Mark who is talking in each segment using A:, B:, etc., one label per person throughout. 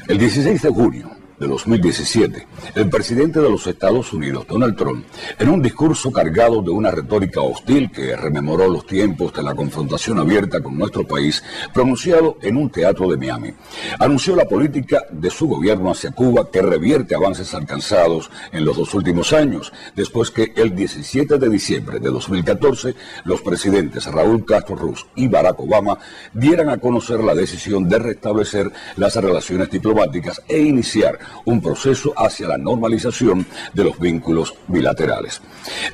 A: El 16 de junio de 2017, el presidente de los Estados Unidos, Donald Trump, en un discurso cargado de una retórica hostil que rememoró los tiempos de la confrontación abierta con nuestro país, pronunciado en un teatro de Miami, anunció la política de su gobierno hacia Cuba que revierte avances alcanzados en los 2 últimos años, después que el 17 de diciembre de 2014 los presidentes Raúl Castro Ruz y Barack Obama dieran a conocer la decisión de restablecer las relaciones diplomáticas e iniciar un proceso hacia la normalización de los vínculos bilaterales.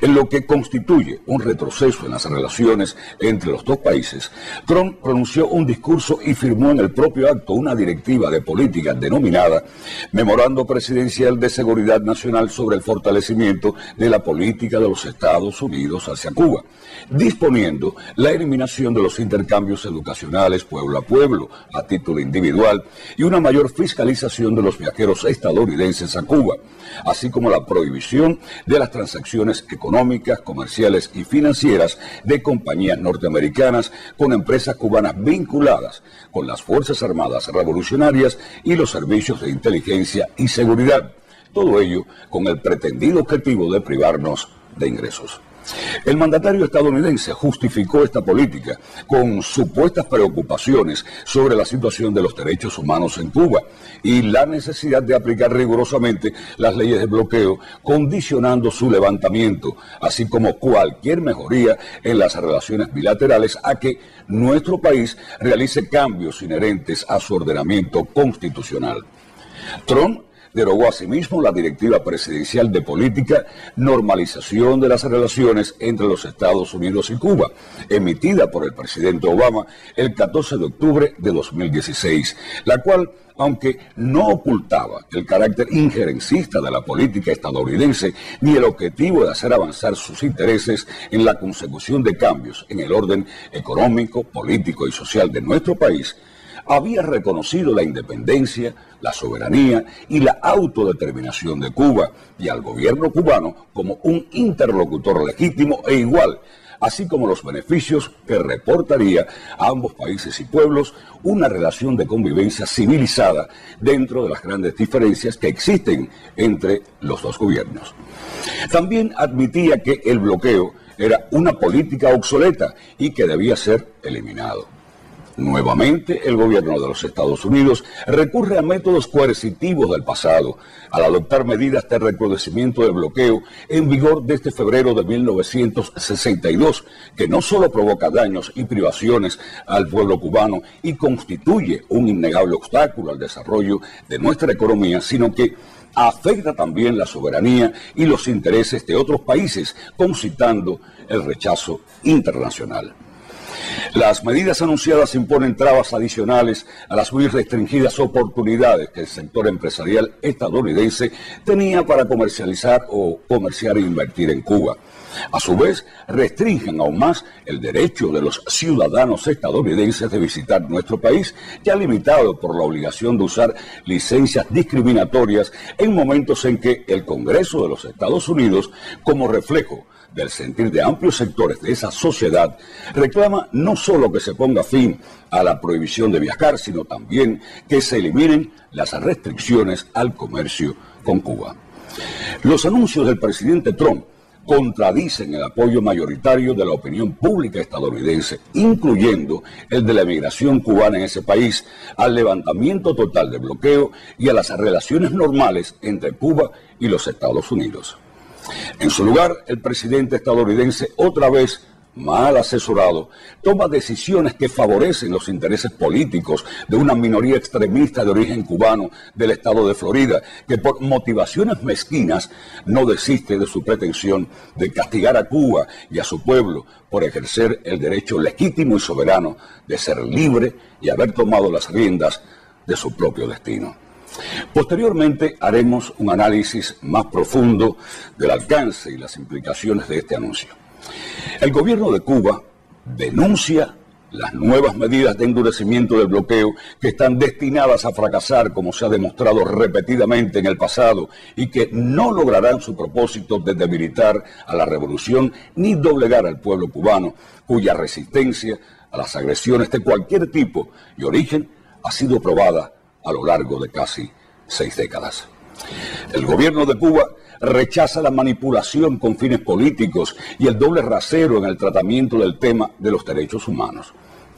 A: En lo que constituye un retroceso en las relaciones entre los dos países, Trump pronunció un discurso y firmó en el propio acto una directiva de política denominada Memorando Presidencial de Seguridad Nacional sobre el fortalecimiento de la política de los Estados Unidos hacia Cuba, disponiendo la eliminación de los intercambios educacionales pueblo a pueblo a título individual y una mayor fiscalización de los viajeros estadounidenses a Cuba, así como la prohibición de las transacciones económicas, comerciales y financieras de compañías norteamericanas con empresas cubanas vinculadas con las Fuerzas Armadas Revolucionarias y los servicios de inteligencia y seguridad. Todo ello con el pretendido objetivo de privarnos de ingresos. El mandatario estadounidense justificó esta política con supuestas preocupaciones sobre la situación de los derechos humanos en Cuba y la necesidad de aplicar rigurosamente las leyes de bloqueo, condicionando su levantamiento, así como cualquier mejoría en las relaciones bilaterales a que nuestro país realice cambios inherentes a su ordenamiento constitucional. Trump derogó asimismo la Directiva Presidencial de Política Normalización de las Relaciones entre los Estados Unidos y Cuba, emitida por el presidente Obama el 14 de octubre de 2016, la cual, aunque no ocultaba el carácter injerencista de la política estadounidense ni el objetivo de hacer avanzar sus intereses en la consecución de cambios en el orden económico, político y social de nuestro país, había reconocido la independencia, la soberanía y la autodeterminación de Cuba y al gobierno cubano como un interlocutor legítimo e igual, así como los beneficios que reportaría a ambos países y pueblos una relación de convivencia civilizada dentro de las grandes diferencias que existen entre los dos gobiernos. También admitía que el bloqueo era una política obsoleta y que debía ser eliminado. Nuevamente, el gobierno de los Estados Unidos recurre a métodos coercitivos del pasado al adoptar medidas de recrudecimiento de bloqueo en vigor desde febrero de 1962, que no solo provoca daños y privaciones al pueblo cubano y constituye un innegable obstáculo al desarrollo de nuestra economía, sino que afecta también la soberanía y los intereses de otros países, concitando el rechazo internacional. Las medidas anunciadas imponen trabas adicionales a las muy restringidas oportunidades que el sector empresarial estadounidense tenía para comercializar e invertir en Cuba. A su vez, restringen aún más el derecho de los ciudadanos estadounidenses de visitar nuestro país, ya limitado por la obligación de usar licencias discriminatorias en momentos en que el Congreso de los Estados Unidos, como reflejo del sentir de amplios sectores de esa sociedad, reclama no solo que se ponga fin a la prohibición de viajar, sino también que se eliminen las restricciones al comercio con Cuba. Los anuncios del presidente Trump contradicen el apoyo mayoritario de la opinión pública estadounidense, incluyendo el de la emigración cubana en ese país, al levantamiento total de bloqueo y a las relaciones normales entre Cuba y los Estados Unidos. En su lugar, el presidente estadounidense, otra vez mal asesorado, toma decisiones que favorecen los intereses políticos de una minoría extremista de origen cubano del estado de Florida, que por motivaciones mezquinas no desiste de su pretensión de castigar a Cuba y a su pueblo por ejercer el derecho legítimo y soberano de ser libre y haber tomado las riendas de su propio destino. Posteriormente haremos un análisis más profundo del alcance y las implicaciones de este anuncio. El gobierno de Cuba denuncia las nuevas medidas de endurecimiento del bloqueo que están destinadas a fracasar, como se ha demostrado repetidamente en el pasado, y que no lograrán su propósito de debilitar a la revolución ni doblegar al pueblo cubano, cuya resistencia a las agresiones de cualquier tipo y origen ha sido probada a lo largo de casi 6 décadas. El gobierno de Cuba rechaza la manipulación con fines políticos y el doble rasero en el tratamiento del tema de los derechos humanos.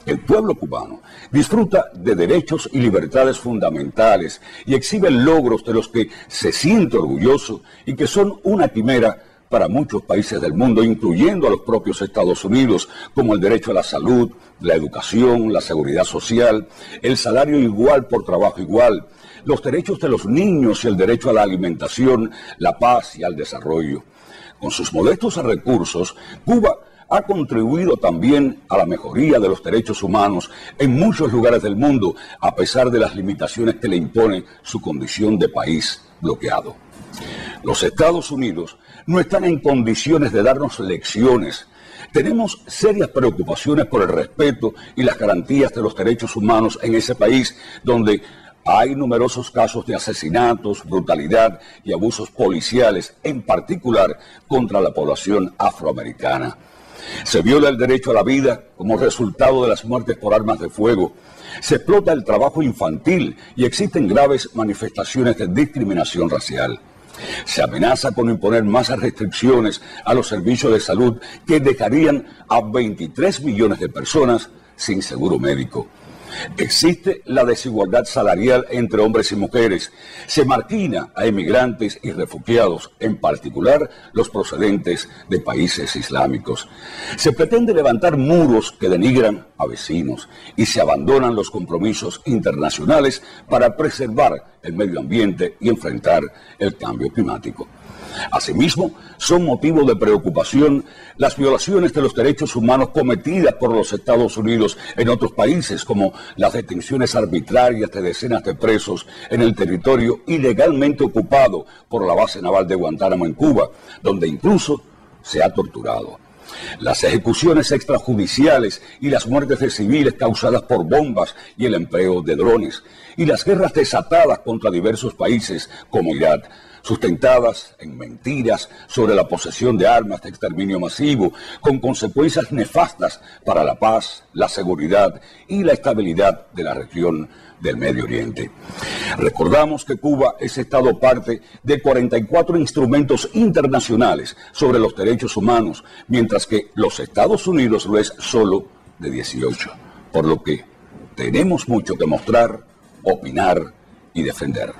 A: El pueblo cubano disfruta de derechos y libertades fundamentales y exhibe logros de los que se siente orgulloso y que son una quimera para muchos países del mundo, incluyendo a los propios Estados Unidos, como el derecho a la salud, la educación, la seguridad social, el salario igual por trabajo igual, los derechos de los niños y el derecho a la alimentación, la paz y al desarrollo. Con sus modestos recursos, Cuba ha contribuido también a la mejoría de los derechos humanos en muchos lugares del mundo, a pesar de las limitaciones que le impone su condición de país bloqueado. Los Estados Unidos no están en condiciones de darnos lecciones. Tenemos serias preocupaciones por el respeto y las garantías de los derechos humanos en ese país, donde hay numerosos casos de asesinatos, brutalidad y abusos policiales, en particular contra la población afroamericana. Se viola el derecho a la vida como resultado de las muertes por armas de fuego. Se explota el trabajo infantil y existen graves manifestaciones de discriminación racial. Se amenaza con imponer más restricciones a los servicios de salud que dejarían a 23 millones de personas sin seguro médico. Existe la desigualdad salarial entre hombres y mujeres. Se margina a emigrantes y refugiados, en particular los procedentes de países islámicos. Se pretende levantar muros que denigran a vecinos y se abandonan los compromisos internacionales para preservar el medio ambiente y enfrentar el cambio climático. Asimismo, son motivo de preocupación las violaciones de los derechos humanos cometidas por los Estados Unidos en otros países, como las detenciones arbitrarias de decenas de presos en el territorio ilegalmente ocupado por la base naval de Guantánamo en Cuba, donde incluso se ha torturado. Las ejecuciones extrajudiciales y las muertes de civiles causadas por bombas y el empleo de drones, y las guerras desatadas contra diversos países como Irak, sustentadas en mentiras sobre la posesión de armas de exterminio masivo, con consecuencias nefastas para la paz, la seguridad y la estabilidad de la región del Medio Oriente. Recordamos que Cuba es Estado parte de 44 instrumentos internacionales sobre los derechos humanos, mientras que los Estados Unidos lo es solo de 18, por lo que tenemos mucho que mostrar, opinar y defender.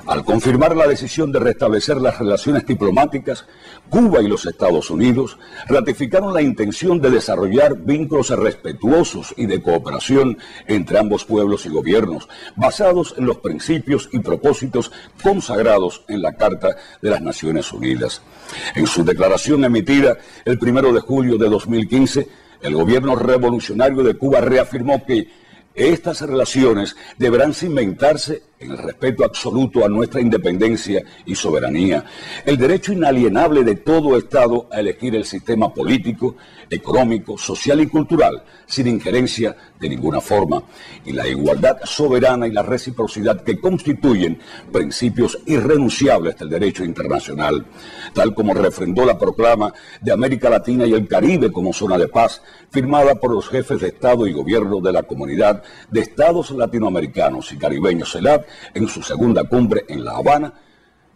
A: Al confirmar la decisión de restablecer las relaciones diplomáticas, Cuba y los Estados Unidos ratificaron la intención de desarrollar vínculos respetuosos y de cooperación entre ambos pueblos y gobiernos, basados en los principios y propósitos consagrados en la Carta de las Naciones Unidas. En su declaración emitida el 1 de julio de 2015, el gobierno revolucionario de Cuba reafirmó que estas relaciones deberán cimentarse en el respeto absoluto a nuestra independencia y soberanía, el derecho inalienable de todo Estado a elegir el sistema político, económico, social y cultural, sin injerencia de ninguna forma, y la igualdad soberana y la reciprocidad que constituyen principios irrenunciables del derecho internacional, tal como refrendó la proclama de América Latina y el Caribe como zona de paz, firmada por los jefes de Estado y Gobierno de la Comunidad de Estados Latinoamericanos y Caribeños, CELAC, en su segunda cumbre en La Habana,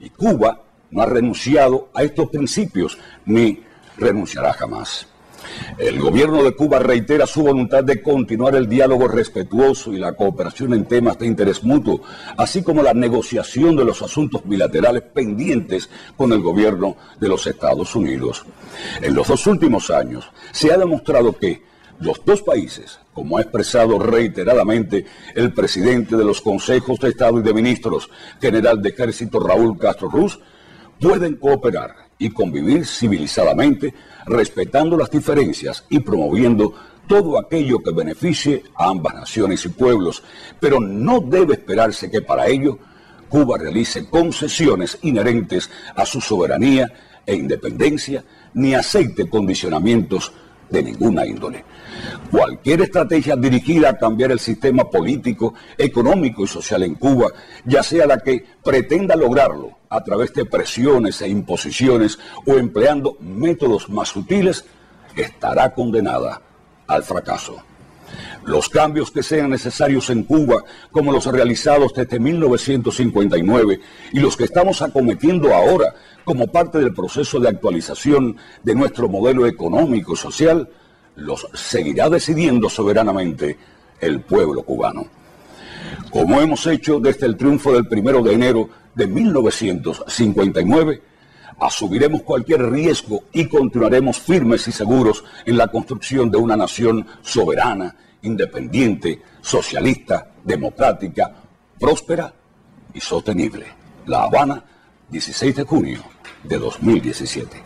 A: y Cuba no ha renunciado a estos principios ni renunciará jamás. El gobierno de Cuba reitera su voluntad de continuar el diálogo respetuoso y la cooperación en temas de interés mutuo, así como la negociación de los asuntos bilaterales pendientes con el gobierno de los Estados Unidos. En los 2 últimos años se ha demostrado que los dos países, como ha expresado reiteradamente el presidente de los Consejos de Estado y de Ministros, general de Ejército Raúl Castro Ruz, pueden cooperar y convivir civilizadamente, respetando las diferencias y promoviendo todo aquello que beneficie a ambas naciones y pueblos, pero no debe esperarse que para ello Cuba realice concesiones inherentes a su soberanía e independencia, ni acepte condicionamientos de ninguna índole. Cualquier estrategia dirigida a cambiar el sistema político, económico y social en Cuba, ya sea la que pretenda lograrlo a través de presiones e imposiciones o empleando métodos más sutiles, estará condenada al fracaso. Los cambios que sean necesarios en Cuba, como los realizados desde 1959 y los que estamos acometiendo ahora como parte del proceso de actualización de nuestro modelo económico y social, los seguirá decidiendo soberanamente el pueblo cubano. Como hemos hecho desde el triunfo del 1 de enero de 1959, asumiremos cualquier riesgo y continuaremos firmes y seguros en la construcción de una nación soberana, independiente, socialista, democrática, próspera y sostenible. La Habana, 16 de junio de 2017.